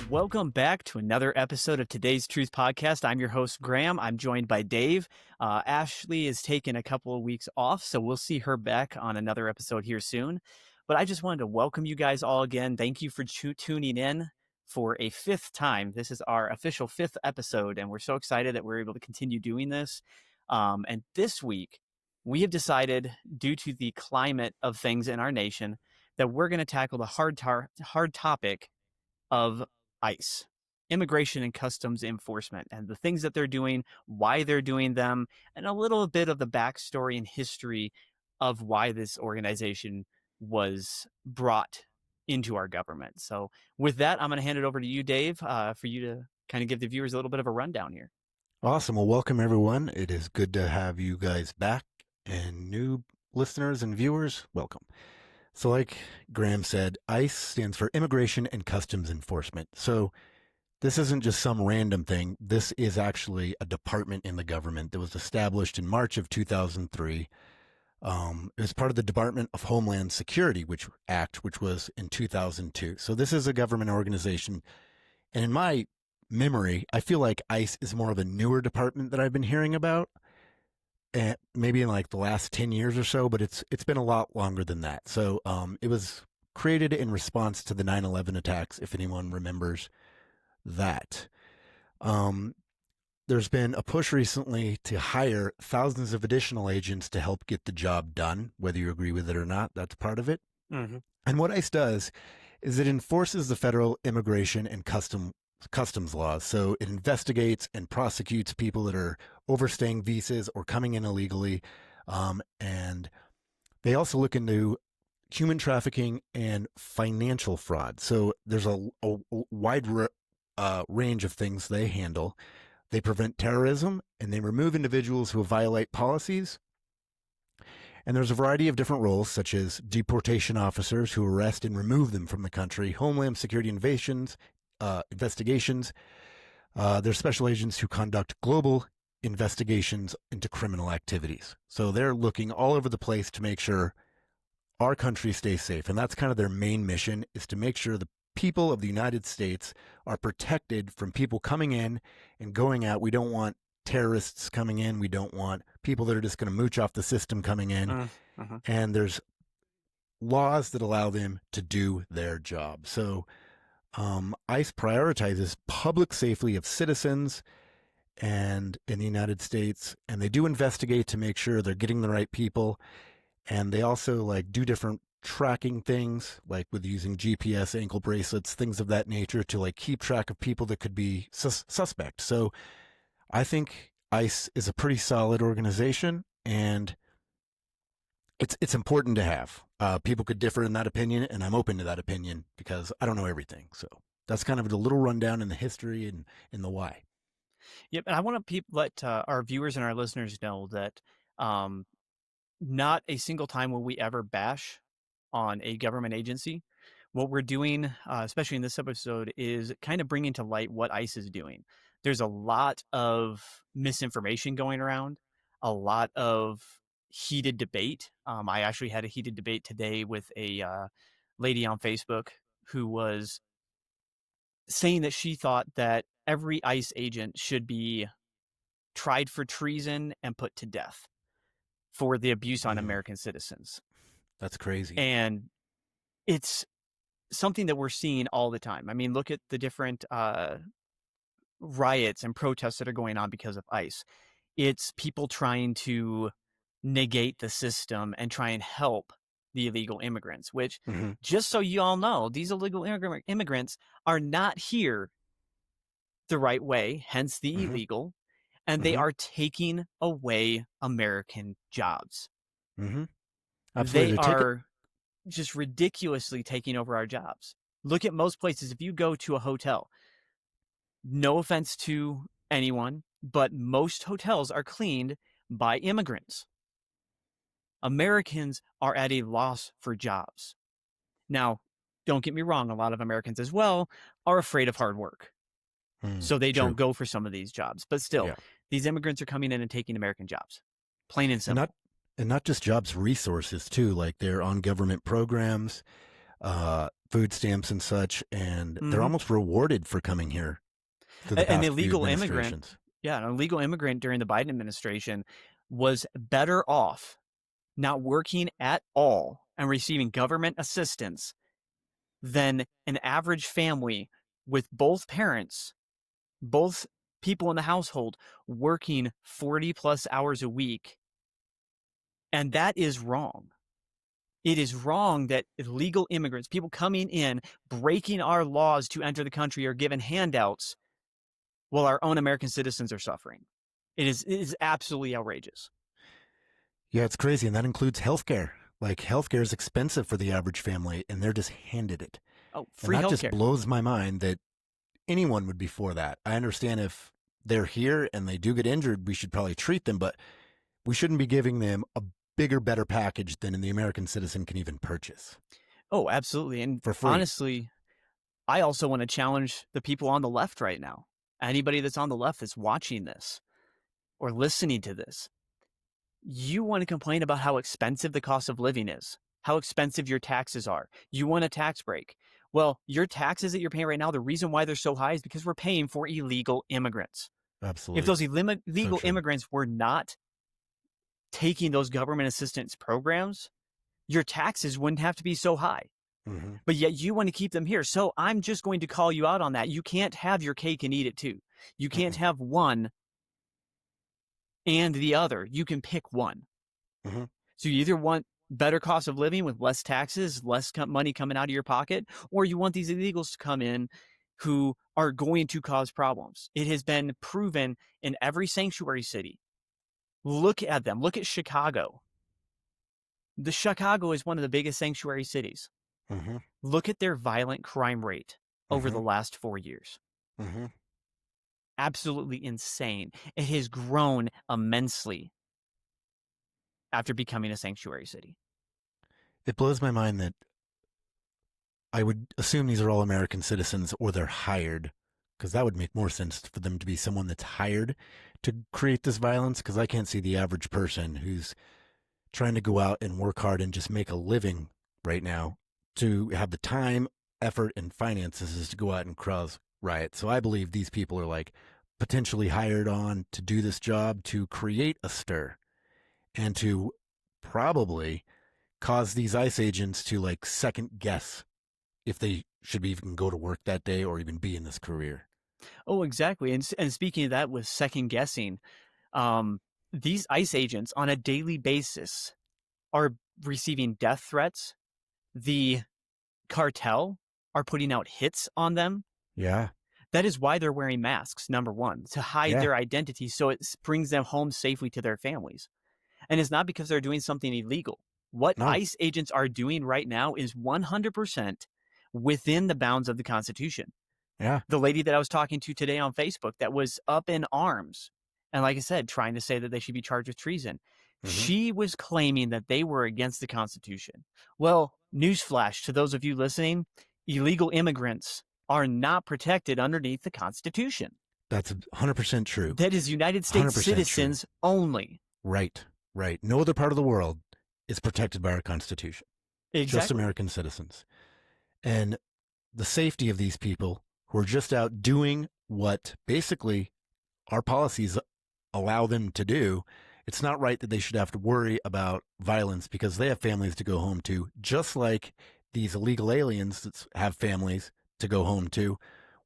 Welcome back to another episode of Today's Truth Podcast. I'm your host, Graham. I'm joined by Dave. Ashley is taking a couple of weeks off, so we'll see her back on another episode here soon. But I just wanted to welcome you guys all again. Thank you for tuning in for a fifth time. This is our official fifth episode, and we're so excited that we're able to continue doing this. And this week, we have decided, due to the climate of things in our nation, that we're going to tackle the hard topic of ICE, Immigration and Customs Enforcement, and the things that they're doing, why they're doing them, and a little bit of the backstory and history of why this organization was brought into our government. So with that, I'm going to hand it over to you, Dave, for you to kind of give the viewers a little bit of a rundown here. Awesome. Well, welcome everyone. It is good to have you guys back, and new listeners and viewers, welcome. So like Graham said, ICE stands for Immigration and Customs Enforcement. So this isn't just some random thing. This is actually a department in the government that was established in March of 2003. It was part of the Department of Homeland Security which was in 2002. So this is a government organization. And in my memory, I feel like ICE is more of a newer department that I've been hearing about. And maybe in like the last 10 years or so, but it's been a lot longer than that. So it was created in response to the 9/11 attacks, if anyone remembers that. There's been a push recently to hire thousands of additional agents to help get the job done, whether you agree with it or not. That's part of it. Mm-hmm. And what ICE does is it enforces the federal immigration and customs laws. So it investigates and prosecutes people that are overstaying visas or coming in illegally. And they also look into human trafficking and financial fraud. So there's a wide range of things they handle. They prevent terrorism, and they remove individuals who violate policies. And there's a variety of different roles, such as deportation officers who arrest and remove them from the country, Homeland Security investigations. There's special agents who conduct global investigations into criminal activities. So they're looking all over the place to make sure our country stays safe. And that's kind of their main mission, is to make sure the people of the United States are protected from people coming in and going out. We don't want terrorists coming in. We don't want people that are just going to mooch off the system coming in. And there's laws that allow them to do their job. So ICE prioritizes public safety of citizens and in the United States, and they do investigate to make sure they're getting the right people. And they also like do different tracking things, like with using GPS, ankle bracelets, things of that nature, to like keep track of people that could be suspect. So I think ICE is a pretty solid organization, and it's important to have. People could differ in that opinion, and I'm open to that opinion because I don't know everything. So that's kind of a little rundown in the history and in the why. Yep, and I want to let our viewers and our listeners know that not a single time will we ever bash on a government agency. What we're doing, especially in this episode, is kind of bringing to light what ICE is doing. There's a lot of misinformation going around, a lot of heated debate. I actually had a heated debate today with a lady on Facebook who was saying that she thought that every ICE agent should be tried for treason and put to death for the abuse on American citizens. That's crazy. And it's something that we're seeing all the time. I mean, look at the different riots and protests that are going on because of ICE. It's people trying to negate the system and try and help the illegal immigrants, which, just so you all know, these illegal immigrants are not here the right way, hence the illegal, and they are taking away American jobs. Absolutely. They are just ridiculously taking over our jobs. Look at most places. If you go to a hotel, no offense to anyone, but most hotels are cleaned by immigrants. Americans are at a loss for jobs. Now, don't get me wrong, a lot of Americans as well are afraid of hard work. So they don't go for some of these jobs. But still, these immigrants are coming in and taking American jobs. Plain and simple. And not just jobs, resources too. Like they're on government programs. food stamps and such, and they're Mhm. almost rewarded for coming here through the An past few illegal immigrant, administrations. yeah, an illegal immigrant during the Biden administration was better off not working at all and receiving government assistance than an average family with both parents, both people in the household working 40 plus hours a week. And that is wrong. It is wrong that illegal immigrants, people coming in, breaking our laws to enter the country, are given handouts while our own American citizens are suffering. It is absolutely outrageous. Yeah, it's crazy. And that includes healthcare. Like, healthcare is expensive for the average family, and they're just handed it. Oh, And free that just healthcare. blows my mind that anyone would be for that. I understand if they're here and they do get injured, we should probably treat them, but we shouldn't be giving them a bigger, better package than the American citizen can even purchase Oh, absolutely. And for free. honestly, I also want to challenge the people on the left right now. Anybody that's on the left that's watching this or listening to this, you want to complain about how expensive the cost of living is, how expensive your taxes are. You want a tax break. Well, your taxes that you're paying right now, the reason why they're so high is because we're paying for illegal immigrants. If Absolutely. those So illegal true. immigrants were not taking those government assistance programs, your taxes wouldn't have to be so high. Mm-hmm. But yet you want to keep them here. So I'm just going to call you out on that. You can't have your cake and eat it too. You can't Mm-hmm. have one and the other. You can pick one. Mm-hmm. So you either want better cost of living with less taxes, less money coming out of your pocket, or you want these illegals to come in who are going to cause problems. It has been proven in every sanctuary city. Look at them. Look at Chicago. The Chicago is one of the biggest sanctuary cities. Mm-hmm. Look at their violent crime rate over Mm-hmm. the last 4 years. Mm-hmm. Absolutely insane. It has grown immensely after becoming a sanctuary city. It blows my mind that I would assume these are all American citizens or they're hired, because that would make more sense for them to be someone that's hired to create this violence, because I can't see the average person who's trying to go out and work hard and just make a living right now to have the time, effort, and finances to go out and cause riots. So I believe these people are like potentially hired on to do this job to create a stir and to probably cause these ICE agents to like second guess if they should even go to work that day or even be in this career. Oh, exactly. And speaking of that, with second guessing, um, these ICE agents on a daily basis are receiving death threats. The cartel are putting out hits on them. Yeah. That is why they're wearing masks, number one, to hide Yeah. their identity so it brings them home safely to their families. And it's not because they're doing something illegal. What No. ICE agents are doing right now is 100% within the bounds of the Constitution. Yeah. The lady that I was talking to today on Facebook that was up in arms and, like I said, trying to say that they should be charged with treason, Mm-hmm. she was claiming that they were against the Constitution. Well, newsflash to those of you listening, illegal immigrants are not protected underneath the Constitution. That's 100% true. That is United States 100% citizens only. Right. Right. No other part of the world is protected by our Constitution. Just Exactly. American citizens. And the safety of these people who are just out doing what basically our policies allow them to do, it's not right that they should have to worry about violence because they have families to go home to, just like these illegal aliens that have families to go home to.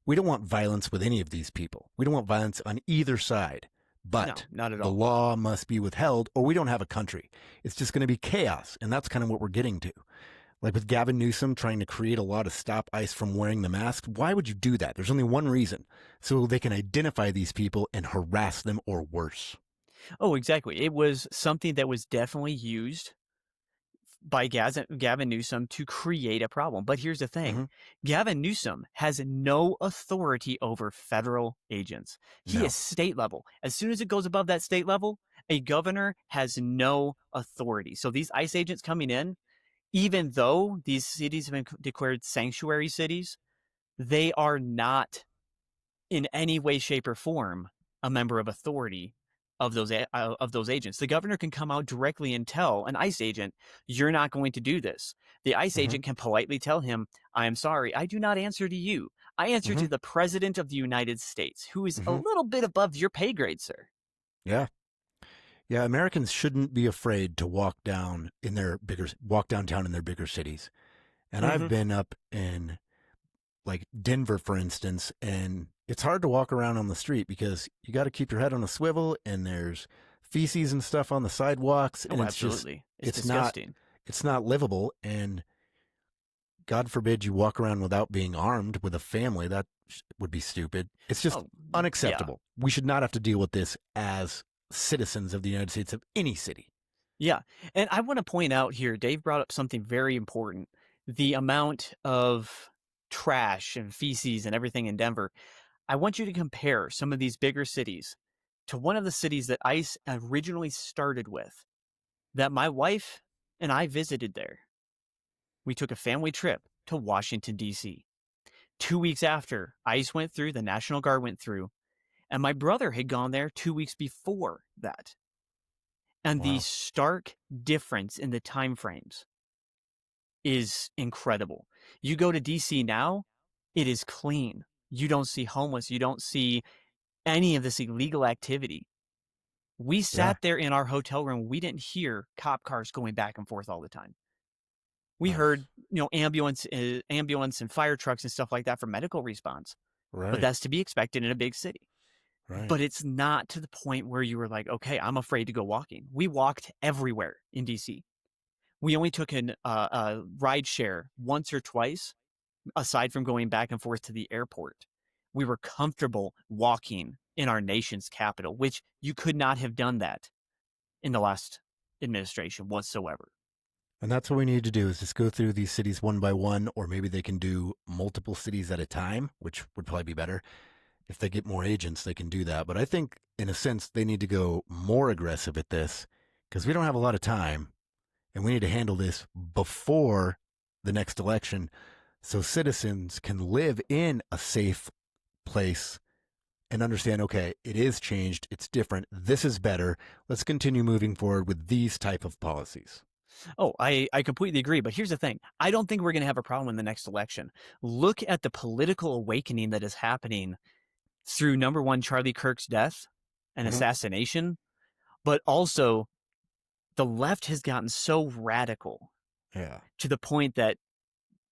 We don't want violence with any of these people. We don't want violence on either side. But No, not at the all. law must be withheld or we don't have a country. It's just going to be chaos. And that's kind of what we're getting to. Like with Gavin Newsom trying to create a law to stop ICE from wearing the mask. Why would you do that? There's only one reason. So they can identify these people and harass them or worse. Oh, exactly. It was something that was definitely used by Gavin Newsom to create a problem. But here's the thing. Mhm. Gavin Newsom has no authority over federal agents. He No. is state level. As soon as it goes above that state level, a governor has no authority. So these ICE agents coming in, even though these cities have been declared sanctuary cities, they are not in any way, shape, or form a member of authority of those agents. The governor can come out directly and tell an ICE agent, "You're not going to do this." The ICE Hmm. agent can politely tell him, "I am sorry, I do not answer to you. I answer Hmm. to the President of the United States, who is a Hmm. little bit above your pay grade, sir." Yeah. Yeah. Americans shouldn't be afraid to walk downtown in their bigger cities. And I've Hmm. been up in like Denver, for instance, and it's hard to walk around on the street because you got to keep your head on a swivel and there's feces and stuff on the sidewalks and Oh, absolutely. It's it's not disgusting. it's not livable. And God forbid you walk around without being armed with a family. That would be stupid. It's just Oh, yeah. unacceptable. We should not have to deal with this as citizens of the United States of any city. Yeah. And I want to point out here, Dave brought up something very important. The amount of trash and feces and everything in Denver. I want you to compare some of these bigger cities to one of the cities that ICE originally started with, that my wife and I visited there. We took a family trip to Washington, D.C. 2 weeks after ICE went through, the National Guard went through, and my brother had gone there 2 weeks before that. And the Wow. stark difference in the time frames is incredible. You go to DC now, it is clean. You don't see homeless. You don't see any of this illegal activity. We Yeah. sat there in our hotel room. We didn't hear cop cars going back and forth all the time. We heard, Nice. ambulance and fire trucks and stuff like that for medical response. But Right. that's to be expected in a big city. Right. But it's not to the point where you were like, okay, I'm afraid to go walking. We walked everywhere in DC. We only took a ride share once or twice, aside from going back and forth to the airport. We were comfortable walking in our nation's capital, which you could not have done that in the last administration whatsoever. And that's what we need to do is just go through these cities one by one, or maybe they can do multiple cities at a time, which would probably be better. If they get more agents, they can do that. But I think, in a sense, they need to go more aggressive at this because we don't have a lot of time and we need to handle this before the next election so citizens can live in a safe place and understand, okay, it is changed, it's different, this is better. Let's continue moving forward with these type of policies. Oh, I completely agree. But here's the thing. I don't think we're going to have a problem in the next election. Look at the political awakening that is happening through, number one, Charlie Kirk's death and Mm-hmm. assassination, but also the left has gotten so radical Yeah. to the point that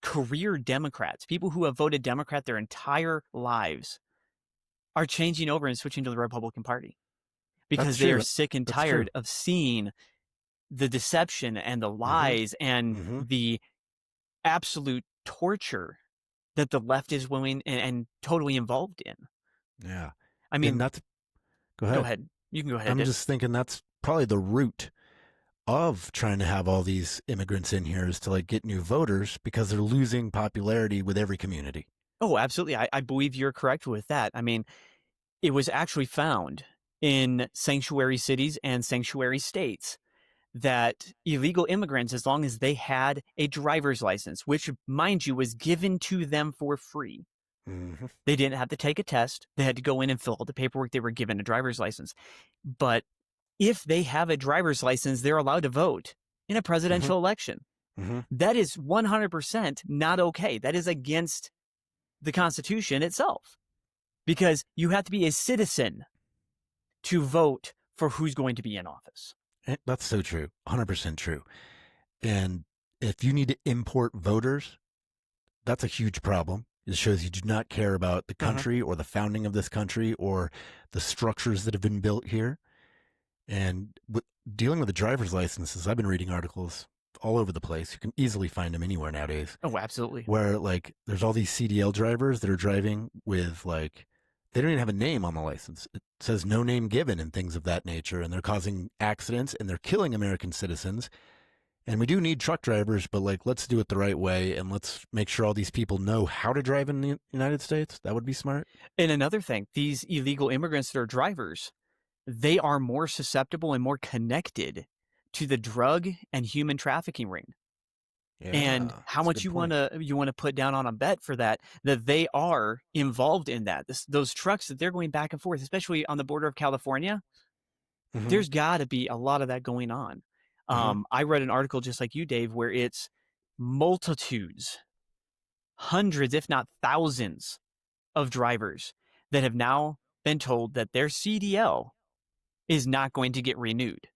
career Democrats, people who have voted Democrat their entire lives, are changing over and switching to the Republican Party That's because they are true. sick and That's true. tired of seeing the deception and the Mm-hmm. lies and Mm-hmm. the absolute torture that the left is willing and totally involved in. Yeah. I And mean, that's, go go ahead. ahead. You can go ahead, I'm Dave. just thinking that's probably the root of trying to have all these immigrants in here is to like get new voters because they're losing popularity with every community. Oh, absolutely. I believe you're correct with that. I mean, it was actually found in sanctuary cities and sanctuary states that illegal immigrants, as long as they had a driver's license, which, mind you, was given to them for free, Mm-hmm. they didn't have to take a test. They had to go in and fill out the paperwork. They were given a driver's license. But if they have a driver's license, they're allowed to vote in a Mm-hmm. presidential election. Mm-hmm. That is 100% not okay. That is against the Constitution itself because you have to be a citizen to vote for who's going to be in office. That's so true. 100% true. And if you need to import voters, that's a huge problem. It shows you do not care about the Uh-huh. country or the founding of this country or the structures that have been built here. And dealing with the driver's licenses, I've been reading articles all over the place. You can easily find them anywhere nowadays. Oh, absolutely. Where like there's all these CDL drivers that are driving with like they don't even have a name on the license. It says no name given and things of that nature, and they're causing accidents and they're killing American citizens. And we do need truck drivers, but like let's do it the right way and let's make sure all these people know how to drive in the United States. That would be smart. And another thing, these illegal immigrants that are drivers, they are more susceptible and more connected to the drug and human trafficking ring. And Yeah, how that's a much good point. you want to put down on a bet for that they are involved in that. Those trucks that they're going back and forth, especially on the border of California, Mm-hmm. There's got to be a lot of that going on. Mm-hmm. I read an article just like you, Dave, where it's multitudes, hundreds, if not thousands of drivers that have now been told that their CDL is not going to get renewed.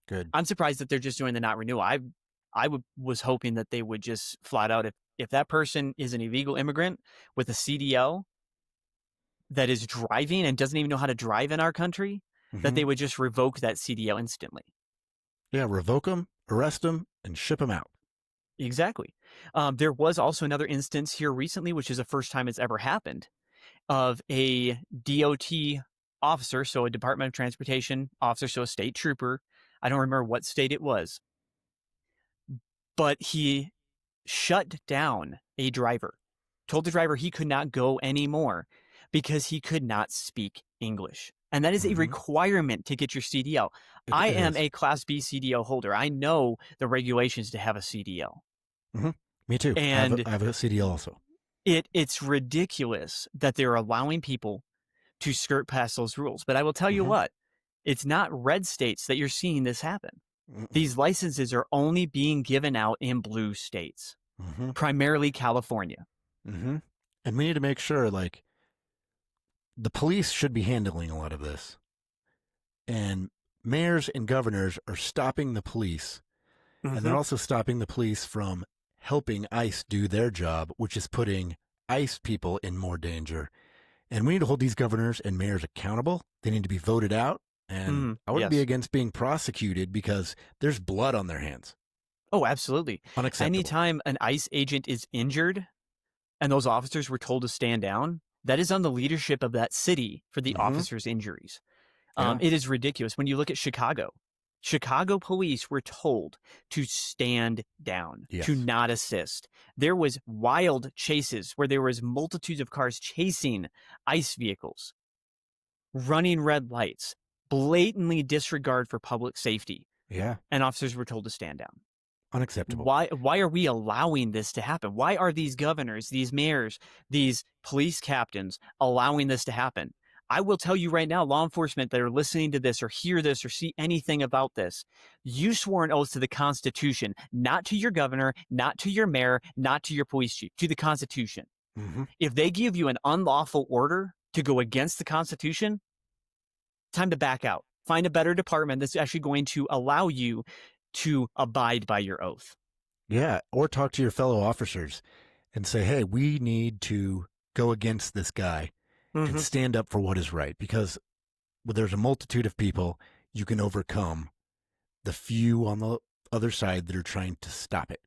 Good. I'm surprised that they're just doing the not renewal. Was hoping that they would just flat out, if that person is an illegal immigrant with a CDL that is driving and doesn't even know how to drive in our country, that Mm-hmm. they would just revoke that CDL instantly. Yeah, revoke them, arrest them, and ship them out. Exactly. There was also another instance here recently, which is the first time it's ever happened, of a DOT officer, so a Department of Transportation officer, so a state trooper. I don't remember what state it was, but he shut down a driver, told the driver he could not go anymore because he could not speak English. And that is a Mm-hmm. requirement to get your CDL. I am is. a Class B CDL holder. I know the regulations to have a CDL. Mm-hmm. Me too. And I have a CDL also. it's ridiculous that they're allowing people to skirt past those rules. But I will tell you Mm-hmm. what, it's not red states that you're seeing this happen. Mm-mm. These licenses are only being given out in blue states, Mm-hmm. primarily California. Mm-hmm. And we need to make sure, like, the police should be handling a lot of this. And mayors and governors are stopping the police. And they're also stopping the police from helping ICE do their job, which is putting ICE people in more danger. And we need to hold these governors and mayors accountable. They need to be voted out. And I wouldn't be Yes. against being prosecuted because there's blood on their hands. Oh, absolutely. Unacceptable. Anytime an ICE agent is injured and those officers were told to stand down, that is on the leadership of that city for the Mhm. officers' injuries. Yeah. It is ridiculous. When you look at Chicago police were told to stand down, Yes. to not assist. There was wild chases where there was multitudes of cars chasing ICE vehicles, running red lights, blatantly disregard for public safety, Yeah. and officers were told to stand down. Unacceptable. Why are we allowing this to happen? Why are these governors, these mayors, these police captains allowing this to happen? I will tell you right now, law enforcement that are listening to this or hear this or see anything about this, you swore an oath to the Constitution, not to your governor, not to your mayor, not to your police chief, to the Constitution. Mm-hmm. If they give you an unlawful order to go against the Constitution, time to back out. Find a better department that's actually going to allow you to abide by your oath. Yeah. Or talk to your fellow officers and say, hey, we need to go against this guy and stand up for what is right, because there's a multitude of people, you can overcome the few on the other side that are trying to stop it.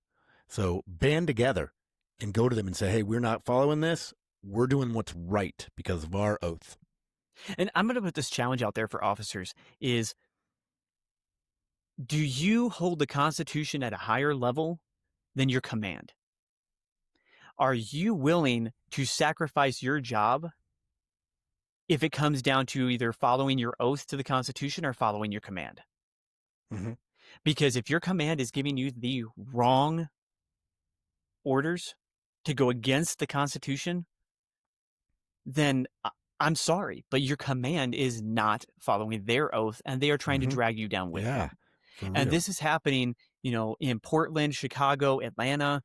So band together and go to them and say, hey, we're not following this. We're doing what's right because of our oath. And I'm going to put this challenge out there for officers is, do you hold the Constitution at a higher level than your command? Are you willing to sacrifice your job if it comes down to either following your oath to the Constitution or following your command? Mhm. Because if your command is giving you the wrong orders to go against the Constitution, then I'm sorry, but your command is not following their oath, and they are trying to drag you down with them. For And real. this is happening, in Portland, Chicago, Atlanta.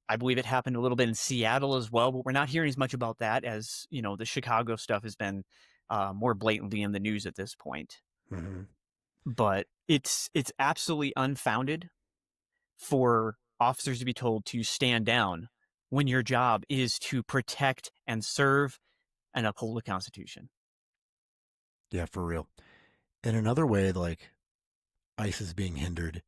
I believe it happened a little bit in Seattle as well, but we're not hearing as much about that as, the Chicago stuff has been more blatantly in the news at this point. Mhm. But it's absolutely unfounded for officers to be told to stand down when your job is to protect and serve and uphold the Constitution. Yeah, for real. And another way, like, ICE is being hindered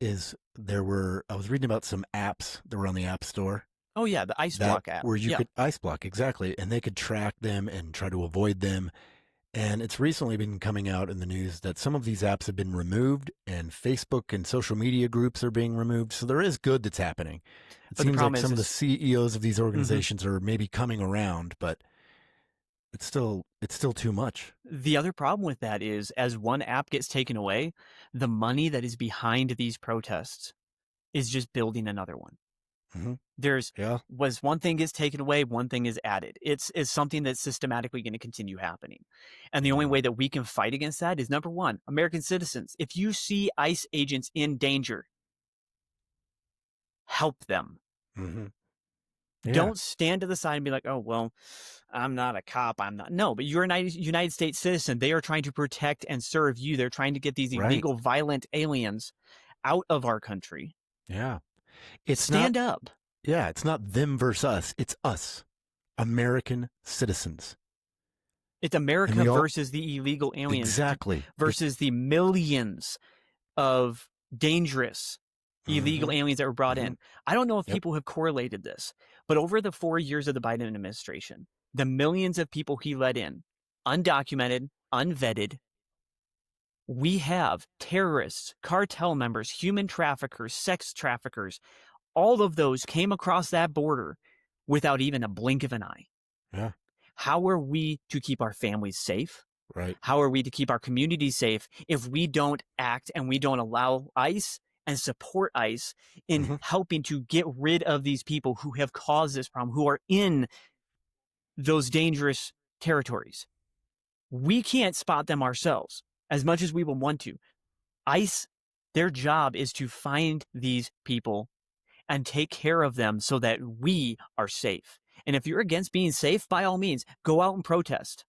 is I was reading about some apps that were on the App Store. Oh yeah, the Ice Block app. Where you Yeah. could ice block, exactly. And they could track them and try to avoid them. And it's recently been coming out in the news that some of these apps have been removed and Facebook and social media groups are being removed. So there is good that's happening. It But the seems like problem some of the is- CEOs of these organizations are maybe coming around, but it's still too much. The other problem with that is, as one app gets taken away, the money that is behind these protests is just building another one. Mhm. There's Yeah. was one thing is taken away, one thing is added. It's something that's systematically going to continue happening. And the only Yeah. way that we can fight against that is number one, American citizens. If you see ICE agents in danger, help them. Mhm. Yeah. Don't stand to the side and be like, oh, well, I'm not a cop. I'm not. No, but you're a United States citizen. They are trying to protect and serve you. They're trying to get these Right. illegal, violent aliens out of our country. Yeah. It's not Stand up. Yeah, it's not them versus us. It's us, American citizens. It's And America we all versus the illegal aliens exactly. versus the millions of dangerous illegal Mhm. aliens that were brought Mhm. in. I don't know if Yep. people have correlated this, but over the 4 years of the Biden administration, the millions of people he let in, undocumented, unvetted, we have terrorists, cartel members, human traffickers, sex traffickers. All of those came across that border without even a blink of an eye. Yeah. How are we to keep our families safe? Right. How are we to keep our communities safe if we don't act and we don't allow ICE and support ICE in Mhm. helping to get rid of these people who have caused this problem, who are in those dangerous territories? We can't spot them ourselves as much as we will want to. ICE, their job is to find these people and take care of them so that we are safe. And if you're against being safe, by all means, go out and protest.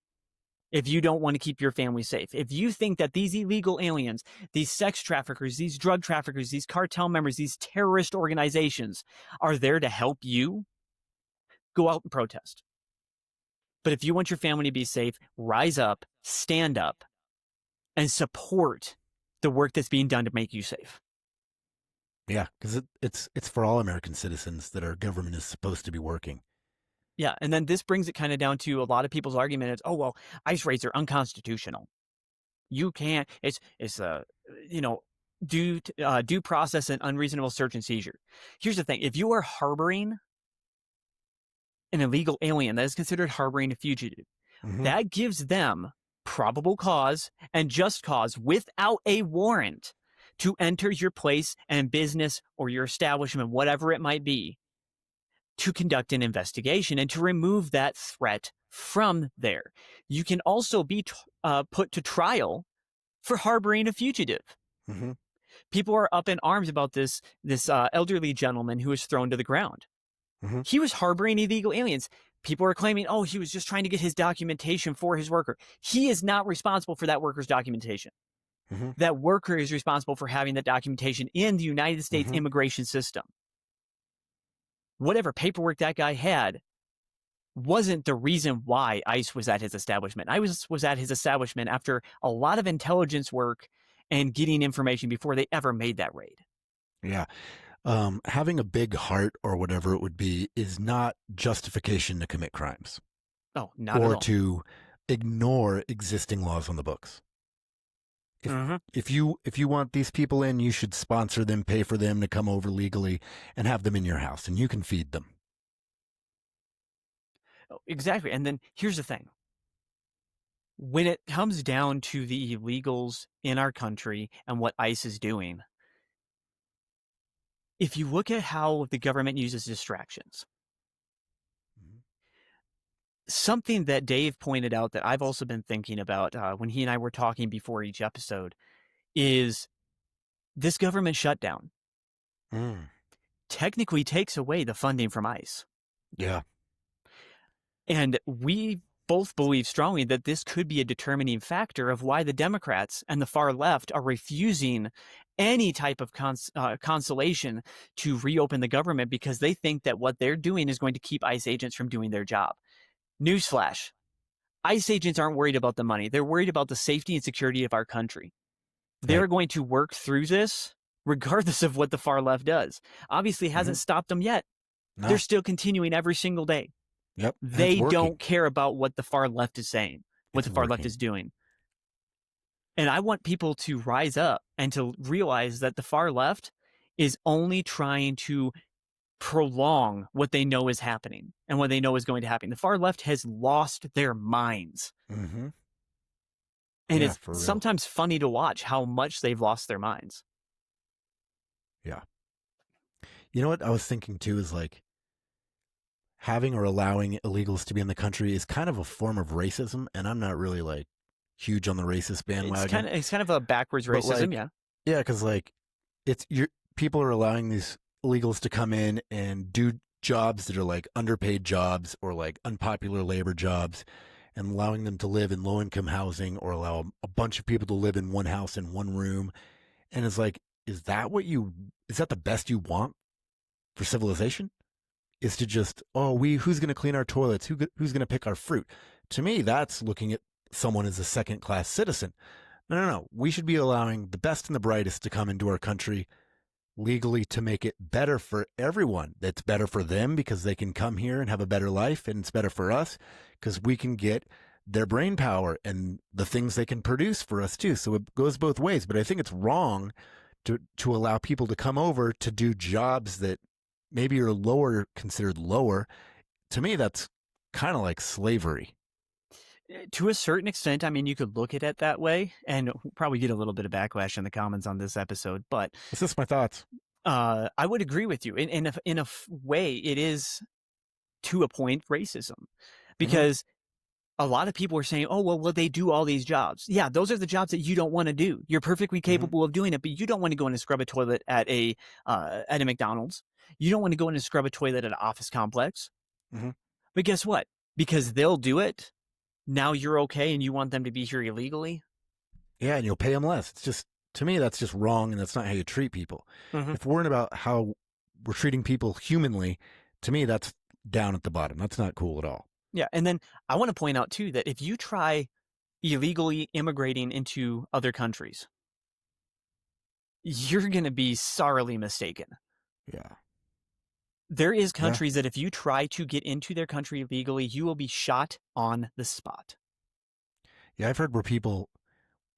If you don't want to keep your family safe, if you think that these illegal aliens, these sex traffickers, these drug traffickers, these cartel members, these terrorist organizations are there to help you, go out and protest. But if you want your family to be safe, rise up, stand up, and support the work that's being done to make you safe. Yeah, because it's for all American citizens that our government is supposed to be working. Yeah, and then this brings it kind of down to a lot of people's argument is, oh well, ICE raids are unconstitutional. You can't. It's you know due process and unreasonable search and seizure. Here's the thing: if you are harboring an illegal alien that is considered harboring a fugitive, Mhm. that gives them probable cause and just cause without a warrant to enter your place and business or your establishment, whatever it might be, to conduct an investigation and to remove that threat from there. You can also be put to trial for harboring a fugitive. Mhm. People are up in arms about this elderly gentleman who was thrown to the ground. Mhm. He was harboring illegal aliens. People are claiming, oh, he was just trying to get his documentation for his worker. He is not responsible for that worker's documentation. Mhm. That worker is responsible for having that documentation in the United States Mhm. immigration system. Whatever paperwork that guy had wasn't the reason why ICE was at his establishment. ICE was at his establishment after a lot of intelligence work and getting information before they ever made that raid. Yeah. Having a big heart or whatever it would be is not justification to commit crimes Oh, not at or all. to ignore existing laws on the books. If Mhm. if you want these people in, you should sponsor them, pay for them to come over legally, and have them in your house, and you can feed them. Oh, exactly. And then here's the thing. When it comes down to the illegals in our country and what ICE is doing, if you look at how the government uses distractions, Mhm. something that Dave pointed out that I've also been thinking about when he and I were talking before each episode is this government shutdown Mm. technically takes away the funding from ICE. Yeah. And we both believe strongly that this could be a determining factor of why the Democrats and the far left are refusing any type of consolation to reopen the government because they think that what they're doing is going to keep ICE agents from doing their job. Newsflash. ICE agents aren't worried about the money. They're worried about the safety and security of our country. They're Right. going to work through this regardless of what the far left does. Obviously, it hasn't Mhm. stopped them yet. They're No. still continuing every single day. Yep. And it's They working. don't care about what the far left is saying, what It's the far left working. is doing. And I want people to rise up and to realize that the far left is only trying to prolong what they know is happening and what they know is going to happen. The far left has lost their minds. Mhm. And Yeah, it's for real. sometimes funny to watch how much they've lost their minds. Yeah. You know what I was thinking too is like having or allowing illegals to be in the country is kind of a form of racism, and I'm not really like huge on the racist bandwagon. It's kind of a backwards But racism, like, yeah. yeah, because like it's you people are allowing these illegals to come in and do jobs that are like underpaid jobs or like unpopular labor jobs, and allowing them to live in low income housing or allow a bunch of people to live in one house in one room. And it's like, is that the best you want for civilization? Is to just, who's going to clean our toilets? Who's going to pick our fruit? To me, that's looking at someone as a second class citizen. No, no, no. We should be allowing the best and the brightest to come into our country legally to make it better for everyone. That's better for them because they can come here and have a better life, and it's better for us because we can get their brain power and the things they can produce for us too. So it goes both ways. But I think it's wrong to allow people to come over to do jobs that maybe are considered lower. To me, that's kind of like slavery. To a certain extent, I mean, you could look at it that way, and we'll probably get a little bit of backlash in the comments on this episode. But It's just my thoughts. I would agree with you. In a way, it is to a point racism, because a lot of people are saying, "Oh, well, they do all these jobs." Yeah, those are the jobs that you don't want to do. You're perfectly capable of doing it, but you don't want to go in and scrub a toilet at a McDonald's. You don't want to go in and scrub a toilet at an office complex. But guess what? Because they'll do it. Now you're okay, and you want them to be here illegally. Yeah, and you'll pay them less. It's just, to me, that's just wrong, and that's not how you treat people. If we're worrying about how we're treating people humanly, to me, that's down at the bottom. That's not cool at all. Yeah, and then I want to point out too that if you try illegally immigrating into other countries, you're going to be sorely mistaken. Yeah. There is countries that if you try to get into their country legally, you will be shot on the spot. Yeah, I've heard where people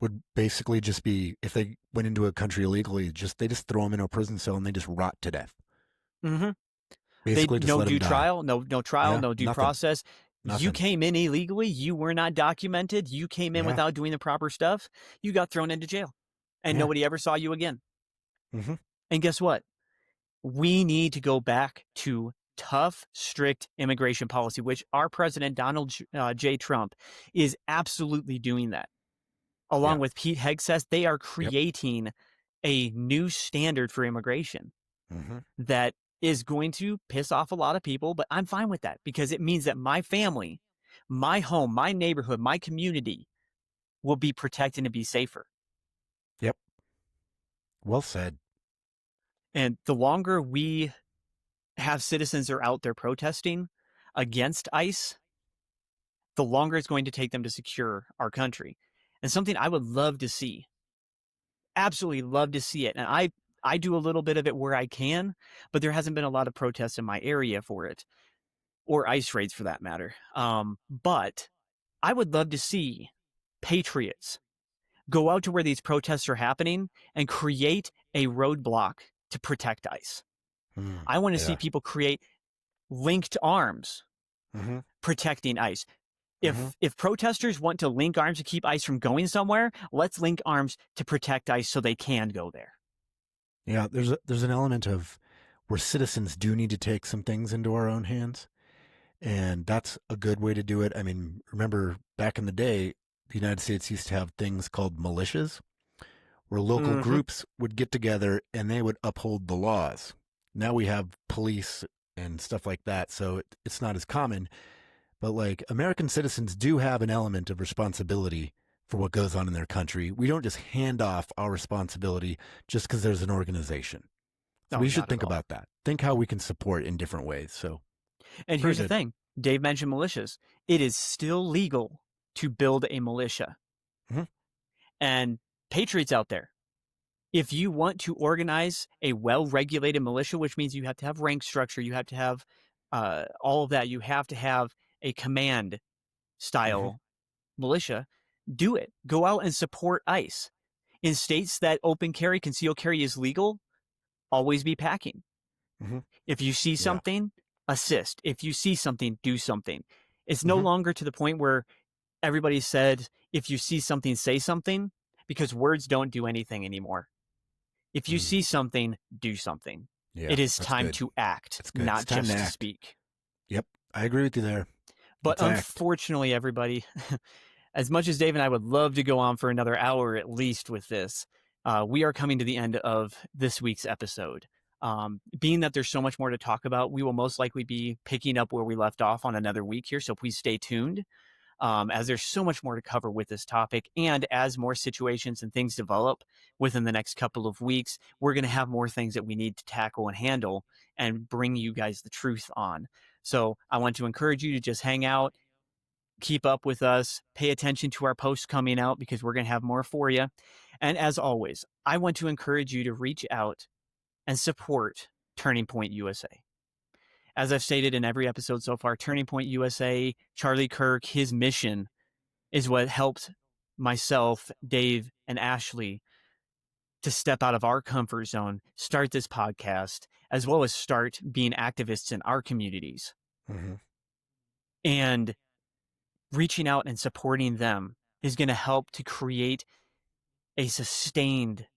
would basically just be, if they went into a country illegally, they just throw them in a prison cell and they just rot to death. Basically, just no let due them die. trial, no trial, Yeah, no due nothing. process. Nothing. You came in illegally. You were not documented. You came in without doing the proper stuff. You got thrown into jail, and nobody ever saw you again. And guess what? We need to go back to tough, strict immigration policy, which our president, Donald J. Trump, is absolutely doing that. Along with Pete Hegseth, they are creating a new standard for immigration that is going to piss off a lot of people, but I'm fine with that because it means that my family, my home, my neighborhood, my community will be protected and be safer. Yep. Well said. And the longer we have citizens that are out there protesting against ICE, the longer it's going to take them to secure our country. And something I would love to see, absolutely love to see it. And I do a little bit of it where I can, but there hasn't been a lot of protests in my area for it, or ICE raids for that matter. But I would love to see patriots go out to where these protests are happening and create a roadblock to protect ICE. I want to see people create linked arms protecting ICE. If protesters want to link arms to keep ICE from going somewhere, let's link arms to protect ICE so they can go there. Yeah, there's an element of where citizens do need to take some things into our own hands, and that's a good way to do it. I mean, remember back in the day, the United States used to have things called militias, where local groups would get together and they would uphold the laws. Now we have police and stuff like that, so it's not as common. But like American citizens do have an element of responsibility for what goes on in their country. We don't just hand off our responsibility just because there's an organization. So we should think about that. Think how we can support in different ways. So, and here's the thing. Dave mentioned militias. It is still legal to build a militia. And patriots out there, if you want to organize a well-regulated militia, which means you have to have rank structure, you have to have all of that, you have to have a command style militia, do it. Go out and support ICE. In states that open carry, concealed carry is legal, always be packing. If you see something, assist. If you see something, do something. It's no longer to the point where everybody said, if you see something, say something, because words don't do anything anymore. If you see something, do something. Yeah, It is that's time good. to act, That's good. not It's time just to to act. speak. Yep, I agree with you there. But Let's act. unfortunately, everybody, as much as Dave and I would love to go on for another hour at least with this, we are coming to the end of this week's episode. Being that there's so much more to talk about, we will most likely be picking up where we left off on another week here. So please stay tuned, as there's so much more to cover with this topic. And as more situations and things develop within the next couple of weeks, we're going to have more things that we need to tackle and handle and bring you guys the truth on. So I want to encourage you to just hang out, keep up with us, pay attention to our posts coming out because we're going to have more for you. And as always, I want to encourage you to reach out and support Turning Point USA. As I've stated in every episode so far, Turning Point USA, Charlie Kirk, his mission is what helped myself, Dave, and Ashley to step out of our comfort zone, start this podcast, as well as start being activists in our communities. Mm-hmm. And reaching out and supporting them is going to help to create a sustained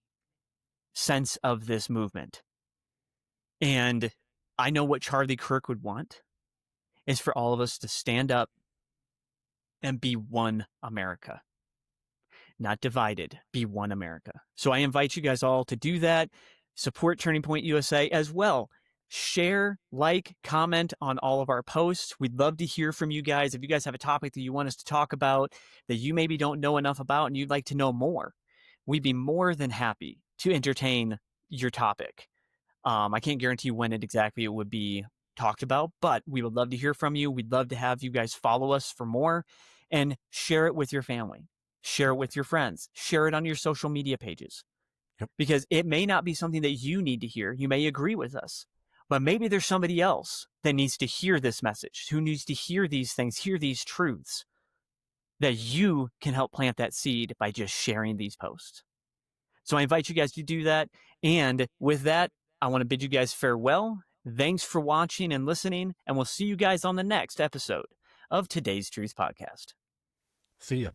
sense of this movement. And I know what Charlie Kirk would want is for all of us to stand up and be one America, not divided, be one America. So I invite you guys all to do that. Support Turning Point USA as well. Share, like, comment on all of our posts. We'd love to hear from you guys. If you guys have a topic that you want us to talk about that you maybe don't know enough about and you'd like to know more, we'd be more than happy to entertain your topic. I can't guarantee when exactly it would be talked about, but we would love to hear from you. We'd love to have you guys follow us for more and share it with your family, share it with your friends, share it on your social media pages. Yep. Because it may not be something that you need to hear. You may agree with us, but maybe there's somebody else that needs to hear this message, who needs to hear these things, hear these truths, that you can help plant that seed by just sharing these posts. So I invite you guys to do that. And with that, I want to bid you guys farewell. Thanks for watching and listening, and we'll see you guys on the next episode of Today's Truth Podcast. See ya.